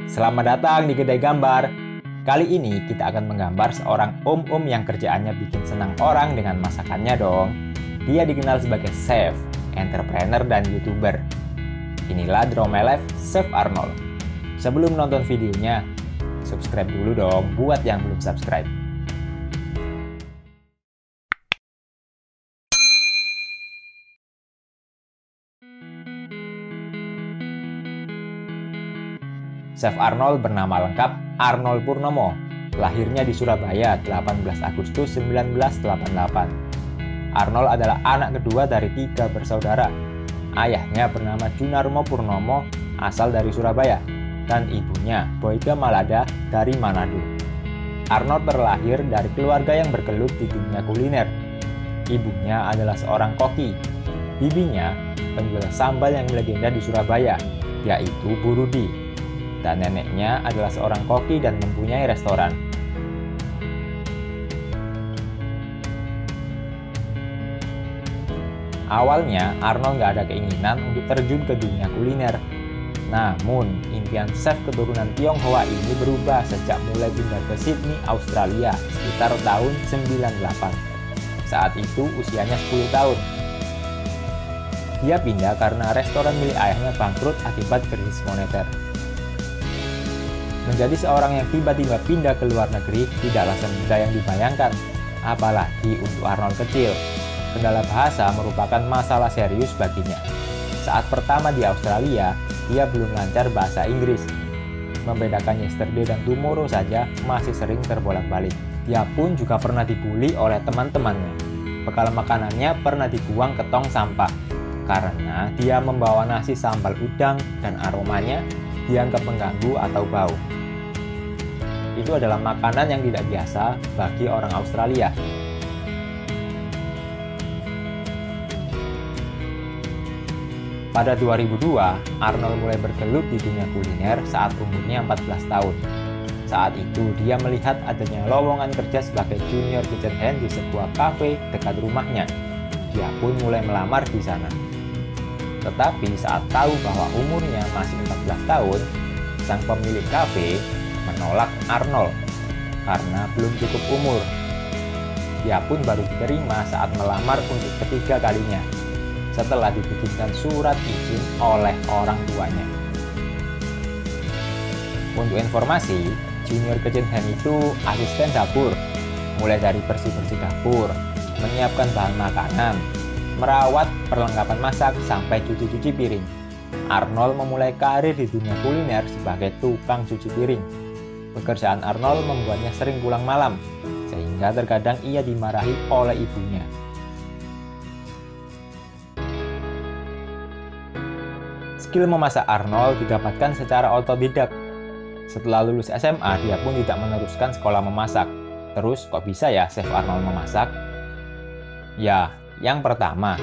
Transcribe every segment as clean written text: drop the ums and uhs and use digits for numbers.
Selamat datang di Kedai Gambar. Kali ini kita akan menggambar seorang om-om yang kerjaannya bikin senang orang dengan masakannya dong. Dia dikenal sebagai chef, entrepreneur, dan YouTuber. Inilah Draw My Life Chef Arnold. Sebelum nonton videonya, subscribe dulu dong buat yang belum subscribe. Chef Arnold bernama lengkap Arnold Purnomo. Lahirnya di Surabaya 18 Agustus 1988. Arnold adalah anak kedua dari 3 bersaudara. Ayahnya bernama Junarmo Purnomo, asal dari Surabaya, dan ibunya Boyke Malada dari Manado. Arnold terlahir dari keluarga yang bergelut di dunia kuliner. Ibunya adalah seorang koki. Bibinya penjual sambal yang legenda di Surabaya, yaitu Bu Rudi. Dan neneknya adalah seorang koki dan mempunyai restoran. Awalnya, Arnold nggak ada keinginan untuk terjun ke dunia kuliner. Namun, impian chef keturunan Tionghoa ini berubah sejak mulai pindah ke Sydney, Australia, sekitar tahun 98. Saat itu, usianya 10 tahun. Dia pindah karena restoran milik ayahnya bangkrut akibat krisis moneter. Menjadi seorang yang tiba-tiba pindah ke luar negeri tidaklah semudah yang dibayangkan, apalagi untuk Arnold kecil. Kendala bahasa merupakan masalah serius baginya. Saat pertama di Australia, dia belum lancar bahasa Inggris. Membedakan yesterday dan tomorrow saja masih sering terbolak-balik. Dia pun juga pernah dibully oleh teman-temannya. Bekal makanannya pernah dibuang ke tong sampah, karena dia membawa nasi sambal udang dan aromanya dianggap mengganggu atau bau. Itu adalah makanan yang tidak biasa bagi orang Australia. Pada 2002, Arnold mulai bergelut di dunia kuliner saat umurnya 14 tahun. Saat itu, dia melihat adanya lowongan kerja sebagai junior kitchen hand di sebuah kafe dekat rumahnya. Dia pun mulai melamar di sana. Tetapi saat tahu bahwa umurnya masih 14 tahun, sang pemilik kafe menolak Arnold karena belum cukup umur. Dia pun baru diterima saat melamar untuk ketiga kalinya, setelah dibikinkan surat izin oleh orang tuanya. Untuk informasi, junior kitchen hand itu asisten dapur, mulai dari bersih-bersih dapur, menyiapkan bahan makanan, merawat perlengkapan masak, sampai cuci-cuci piring. Arnold memulai karir di dunia kuliner sebagai tukang cuci piring. Pekerjaan Arnold membuatnya sering pulang malam, sehingga terkadang ia dimarahi oleh ibunya. Skill memasak Arnold didapatkan secara otodidak. Setelah lulus SMA, dia pun tidak meneruskan sekolah memasak. Terus, kok bisa ya Chef Arnold memasak? Ya, yang pertama,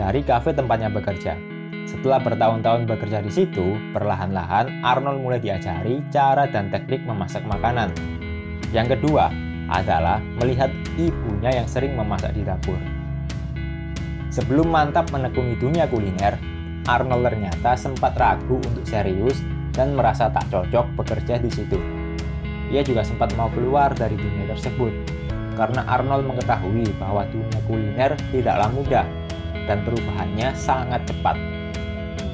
dari kafe tempatnya bekerja. Setelah bertahun-tahun bekerja di situ, perlahan-lahan Arnold mulai diajari cara dan teknik memasak makanan. Yang kedua adalah melihat ibunya yang sering memasak di dapur. Sebelum mantap menekuni dunia kuliner, Arnold ternyata sempat ragu untuk serius dan merasa tak cocok bekerja di situ. Ia juga sempat mau keluar dari dunia tersebut, karena Arnold mengetahui bahwa dunia kuliner tidaklah mudah dan perubahannya sangat cepat.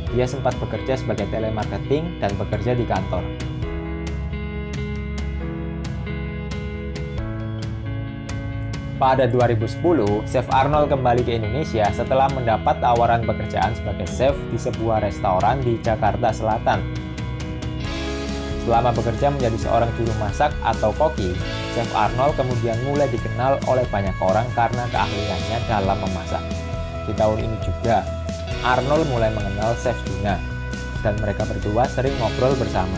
Dia sempat bekerja sebagai telemarketing dan bekerja di kantor. Pada 2010, Chef Arnold kembali ke Indonesia setelah mendapat tawaran pekerjaan sebagai chef di sebuah restoran di Jakarta Selatan. Selama bekerja menjadi seorang juru masak atau koki, Chef Arnold kemudian mulai dikenal oleh banyak orang karena keahliannya dalam memasak. Di tahun ini juga, Arnold mulai mengenal Chef Juna, dan mereka berdua sering ngobrol bersama.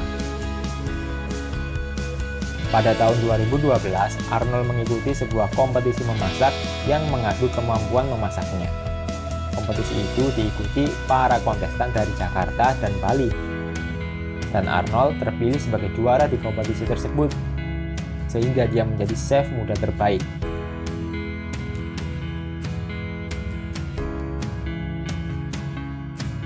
Pada tahun 2012, Arnold mengikuti sebuah kompetisi memasak yang mengadu kemampuan memasaknya. Kompetisi itu diikuti para kontestan dari Jakarta dan Bali. Dan Arnold terpilih sebagai juara di kompetisi tersebut, sehingga dia menjadi chef muda terbaik.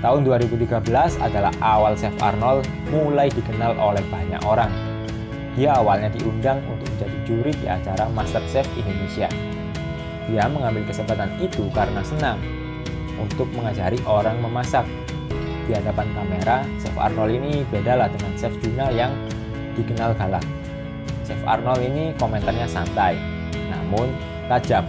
Tahun 2013 adalah awal Chef Arnold mulai dikenal oleh banyak orang. Dia awalnya diundang untuk menjadi juri di acara MasterChef Indonesia. Dia mengambil kesempatan itu karena senang untuk mengajari orang memasak. Di hadapan kamera, Chef Arnold ini bedalah dengan Chef Juna yang dikenal galak. Chef Arnold ini komentarnya santai, namun tajam.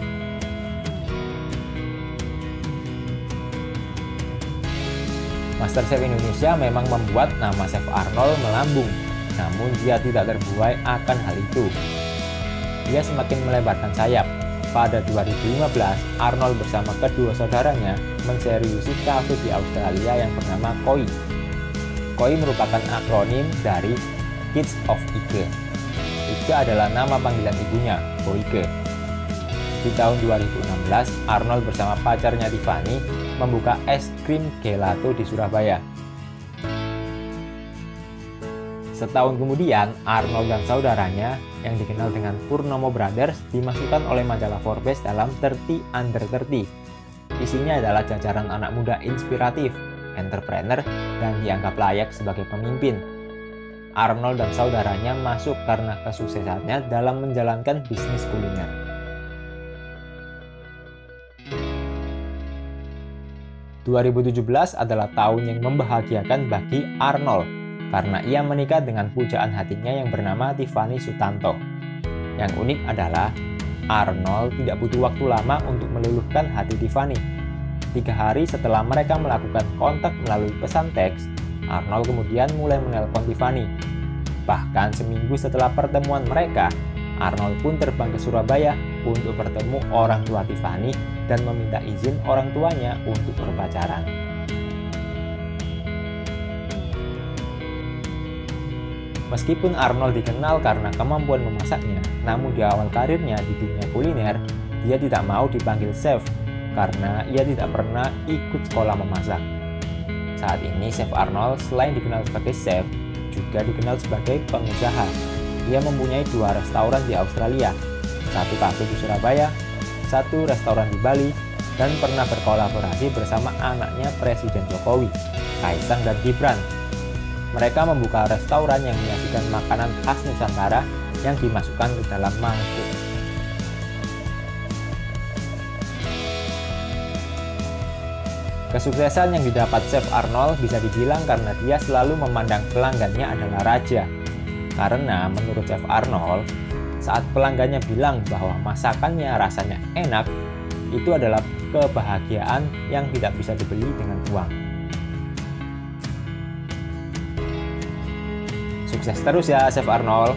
MasterChef Indonesia memang membuat nama Chef Arnold melambung, namun dia tidak terbuai akan hal itu. Dia semakin melebarkan sayap. Pada 2015, Arnold bersama kedua saudaranya menseriusi kafe di Australia yang bernama Koi. Koi merupakan akronim dari Kids of Ike. Ike adalah nama panggilan ibunya, Boyke. Di tahun 2016, Arnold bersama pacarnya Tiffany membuka es krim gelato di Surabaya. Setahun kemudian, Arnold dan saudaranya yang dikenal dengan Purnomo Brothers dimasukkan oleh majalah Forbes dalam 30 Under 30. Isinya adalah jajaran anak muda inspiratif, entrepreneur, dan dianggap layak sebagai pemimpin. Arnold dan saudaranya masuk karena kesuksesannya dalam menjalankan bisnis kuliner. ...2017 adalah tahun yang membahagiakan bagi Arnold karena ia menikah dengan pujaan hatinya yang bernama Tiffany Sutanto. Yang unik adalah Arnold tidak butuh waktu lama untuk meluluhkan hati Tiffany. 3 hari setelah mereka melakukan kontak melalui pesan teks, Arnold kemudian mulai menelpon Tiffany. Bahkan seminggu setelah pertemuan mereka, Arnold pun terbang ke Surabaya untuk bertemu orang tua Tiffany dan meminta izin orang tuanya untuk berpacaran. Meskipun Arnold dikenal karena kemampuan memasaknya, namun di awal karirnya di dunia kuliner, dia tidak mau dipanggil chef karena ia tidak pernah ikut sekolah memasak. Saat ini Chef Arnold selain dikenal sebagai chef, juga dikenal sebagai pengusaha. Dia mempunyai 2 restoran di Australia, 1 kafe di Surabaya, 1 restoran di Bali, dan pernah berkolaborasi bersama anaknya Presiden Jokowi, Kaisang dan Gibran. Mereka membuka restoran yang menyajikan makanan khas Nusantara yang dimasukkan ke dalam mangkuk. Kesuksesan yang didapat Chef Arnold bisa dibilang karena dia selalu memandang pelanggannya adalah raja. Karena menurut Chef Arnold, saat pelanggannya bilang bahwa masakannya rasanya enak, itu adalah kebahagiaan yang tidak bisa dibeli dengan uang. Sukses terus ya Chef Arnold.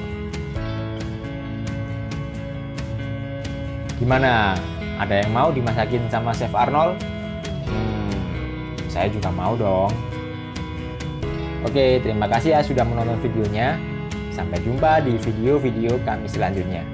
Gimana? Ada yang mau dimasakin sama Chef Arnold? Saya juga mau dong. Oke, terima kasih ya sudah menonton videonya. Sampai jumpa di video-video kami selanjutnya.